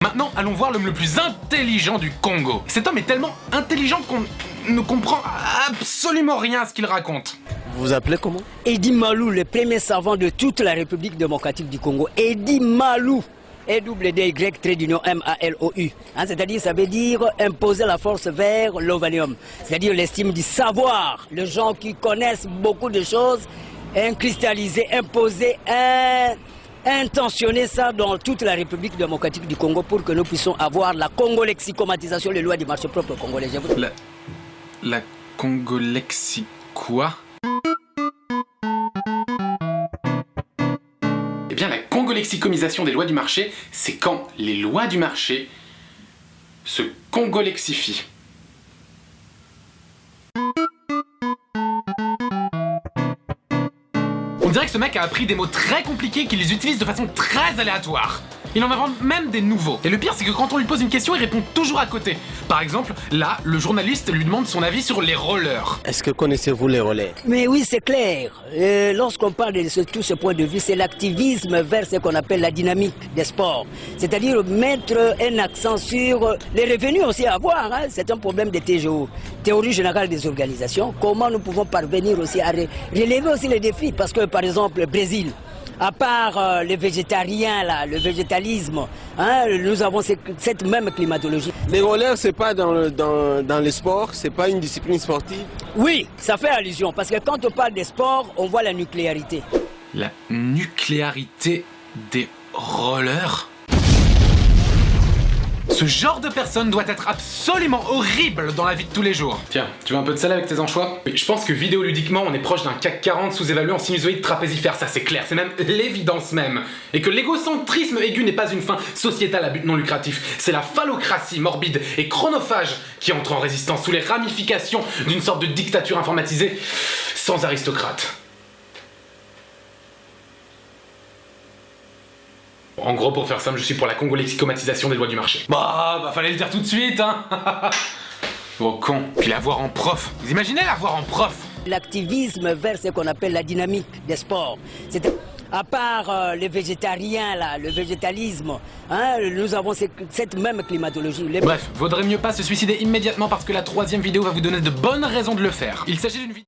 Maintenant, allons voir l'homme le plus intelligent du Congo. Cet homme est tellement intelligent qu'on ne comprend absolument rien à ce qu'il raconte. Vous vous appelez comment? Eddy Malou, le premier savant de toute la République démocratique du Congo. Eddy Malou. EDY, trait d'union M-A-L-O-U. C'est-à-dire, ça veut dire imposer la force vers l'ovanium. C'est-à-dire l'estime du savoir. Les gens qui connaissent beaucoup de choses, cristalliser, imposer, intentionner ça dans toute la République démocratique du Congo pour que nous puissions avoir la congolexicomatisation, les lois du marché propre congolais. La congolexie quoi? Eh bien, la congolexicomisation des lois du marché, c'est quand les lois du marché se congolexifient. On dirait que ce mec a appris des mots très compliqués qu'il les utilise de façon très aléatoire. Il en invente même des nouveaux. Et le pire, c'est que quand on lui pose une question, il répond toujours à côté. Par exemple, là, le journaliste lui demande son avis sur les rollers. Est-ce que connaissez-vous les relais? Mais oui, c'est clair. Lorsqu'on parle de tout ce point de vue, c'est l'activisme vers ce qu'on appelle la dynamique des sports. C'est-à-dire mettre un accent sur les revenus aussi à avoir. C'est un problème de TGO, théorie générale des organisations. Comment nous pouvons parvenir aussi à relever aussi les défis? Parce que, par exemple, le Brésil, à part les végétariens, là, le végétalisme, nous avons cette même climatologie. Les rollers, c'est pas dans les sports, c'est pas une discipline sportive? Oui, ça fait allusion, parce que quand on parle des sports, on voit la nucléarité. La nucléarité des rollers? Ce genre de personne doit être absolument horrible dans la vie de tous les jours. Tiens, tu veux un peu de sel avec tes anchois? Je pense que vidéoludiquement, on est proche d'un CAC 40 sous-évalué en sinusoïde trapézifère, ça c'est clair, c'est même l'évidence même. Et que l'égocentrisme aigu n'est pas une fin sociétale à but non lucratif, c'est la phallocratie morbide et chronophage qui entre en résistance sous les ramifications d'une sorte de dictature informatisée sans aristocrate. En gros, pour faire simple, je suis pour la congolexicomatisation des lois du marché. Bah, fallait le dire tout de suite, hein. Gros con. Puis la voir en prof. Vous imaginez la voir en prof? L'activisme vers ce qu'on appelle la dynamique des sports. À part les végétariens, là, le végétalisme, nous avons cette même climatologie. Bref, vaudrait mieux pas se suicider immédiatement parce que la 3e vidéo va vous donner de bonnes raisons de le faire. Il s'agit d'une vidéo...